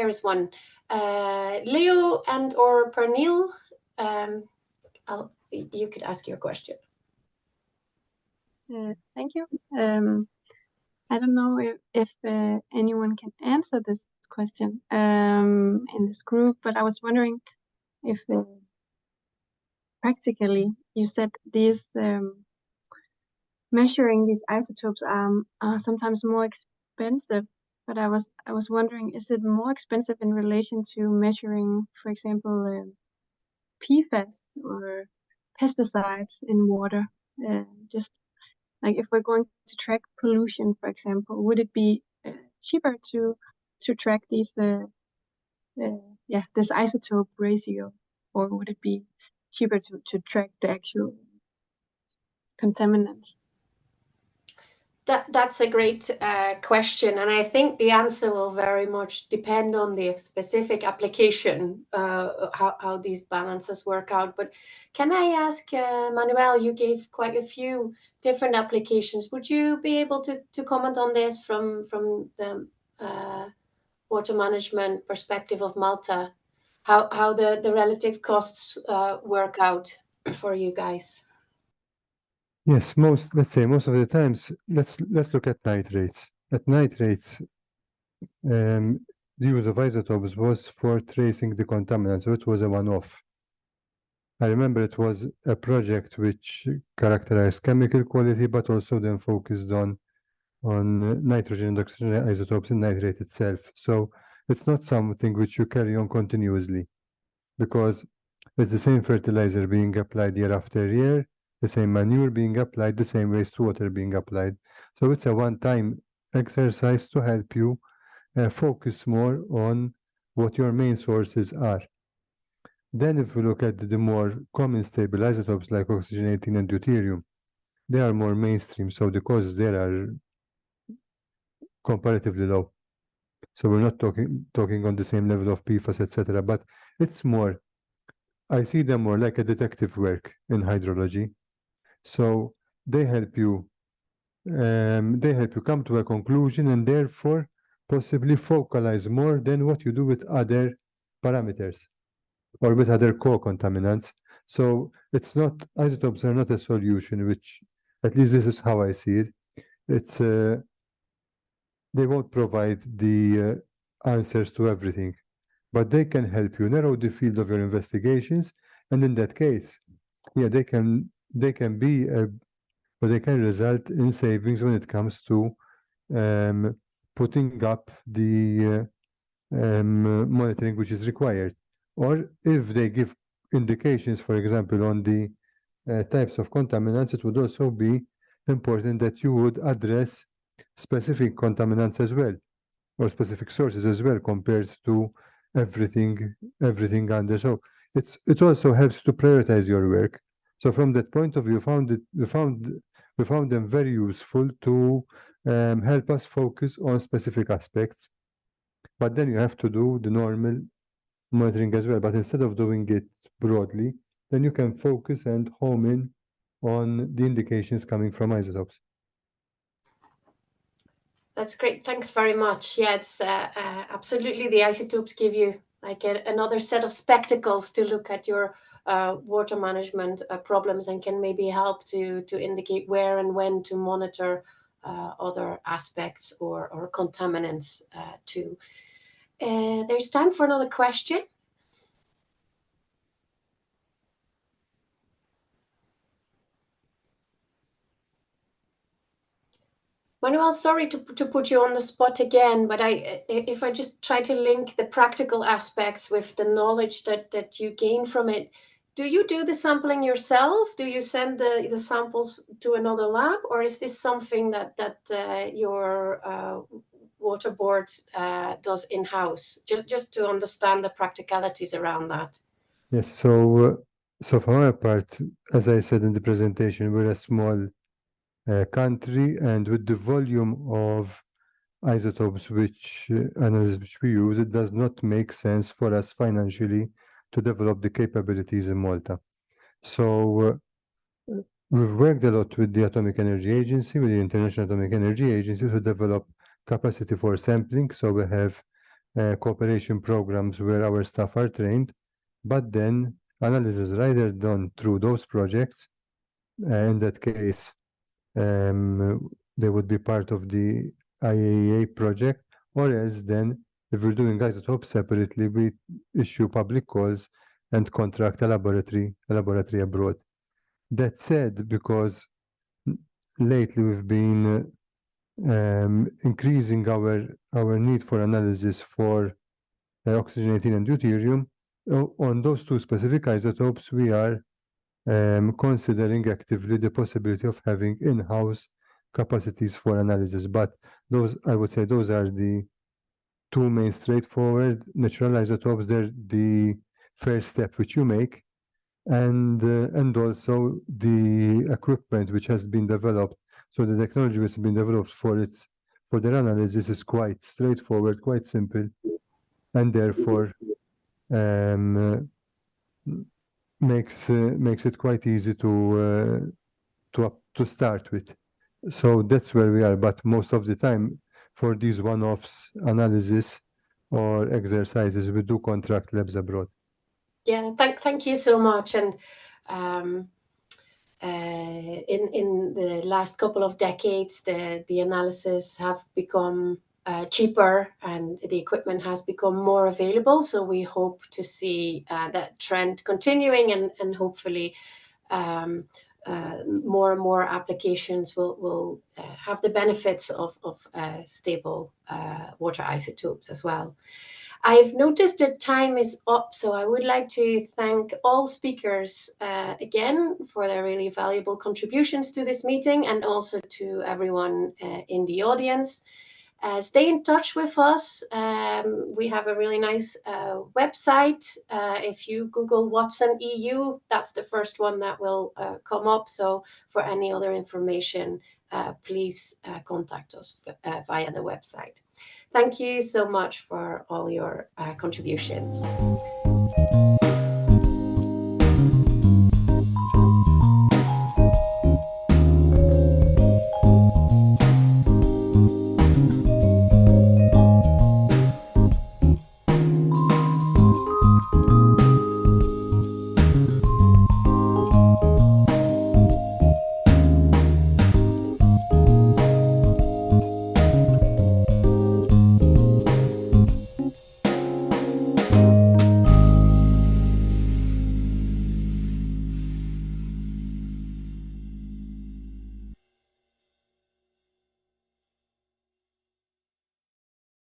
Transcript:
here is one. Leo and or Pernille, you could ask your question. Thank you. I don't know if anyone can answer this question in this group, but I was wondering if practically you said these measuring these isotopes are sometimes more expensive, but I was wondering, is it more expensive in relation to measuring, for example, PFAS or pesticides in water? Just like if we're going to track pollution, for example, would it be cheaper to track these this isotope ratio, or would it be cheaper to track the actual contaminants? That's a great question, and I think the answer will very much depend on the specific application, how these balances work out. But can I ask, Manuel, you gave quite a few different applications. Would you be able to comment on this from the water management perspective of Malta, how the relative costs work out for you guys? Yes, let's say most of the times, let's look at nitrates. At nitrates, the use of isotopes was for tracing the contaminants, so it was a one-off. I remember it was a project which characterized chemical quality, but also then focused on nitrogen and oxygen isotopes in nitrate itself. So it's not something which you carry on continuously, because it's the same fertilizer being applied year after year, the same manure being applied, the same wastewater being applied. So it's a one-time exercise to help you focus more on what your main sources are. Then if we look at the more common stable isotopes like oxygen-18 and deuterium, they are more mainstream, so the costs there are comparatively low. So we're not talking on the same level of PFAS, etc. But it's more, I see them more like a detective work in hydrology. So they help you come to a conclusion and therefore possibly focalize more than what you do with other parameters or with other co-contaminants. So it's not, isotopes are not a solution, which at least this is how I see it. It's they won't provide the answers to everything, but they can help you narrow the field of your investigations, and in that case, yeah, they can be or they can result in savings when it comes to putting up the monitoring which is required, or if they give indications, for example, on the types of contaminants, it would also be important that you would address specific contaminants as well, or specific sources as well, compared to everything under. So it also helps to prioritize your work. So from that point of view, we found them very useful to help us focus on specific aspects. But then you have to do the normal monitoring as well. But instead of doing it broadly, then you can focus and home in on the indications coming from isotopes. That's great. Thanks very much. Yeah, it's absolutely, the isotopes give you like another set of spectacles to look at your water management problems, and can maybe help to indicate where and when to monitor other aspects or contaminants too. There's time for another question. Manuel, sorry to put you on the spot again, but if I just try to link the practical aspects with the knowledge that you gain from it, do you do the sampling yourself? Do you send the samples to another lab, or is this something that your water board does in-house? Just to understand the practicalities around that. Yes, so for our part, as I said in the presentation, we're a small country, and with the volume of isotopes which we use, it does not make sense for us financially to develop the capabilities in Malta. So we've worked a lot with the Atomic Energy Agency, with the International Atomic Energy Agency, to develop capacity for sampling. So we have cooperation programs where our staff are trained, but then analysis is either done through those projects. In that case, they would be part of the IAEA project, or else then, if we're doing isotopes separately, we issue public calls and contract a laboratory abroad. That said, because lately we've been increasing our need for analysis for oxygen-18 and deuterium, on those two specific isotopes, we are considering actively the possibility of having in-house capacities for analysis. But those, I would say, those are the two main straightforward natural isotopes. They're the first step which you make, and also the equipment which has been developed. So the technology which has been developed for their analysis is quite straightforward, quite simple, and therefore makes it quite easy to start with. So that's where we are. But most of the time, for these one-offs analysis or exercises, we do contract labs abroad. Yeah, thank you so much. And in the last couple of decades, the analysis have become cheaper and the equipment has become more available. So we hope to see that trend continuing, and hopefully more and more applications will have the benefits of stable water isotopes as well. I've noticed that time is up, so I would like to thank all speakers again for their really valuable contributions to this meeting, and also to everyone in the audience. Stay in touch with us. We have a really nice website. If you Google Watson EU, that's the first one that will come up. So for any other information, please contact us via the website. Thank you so much for all your contributions.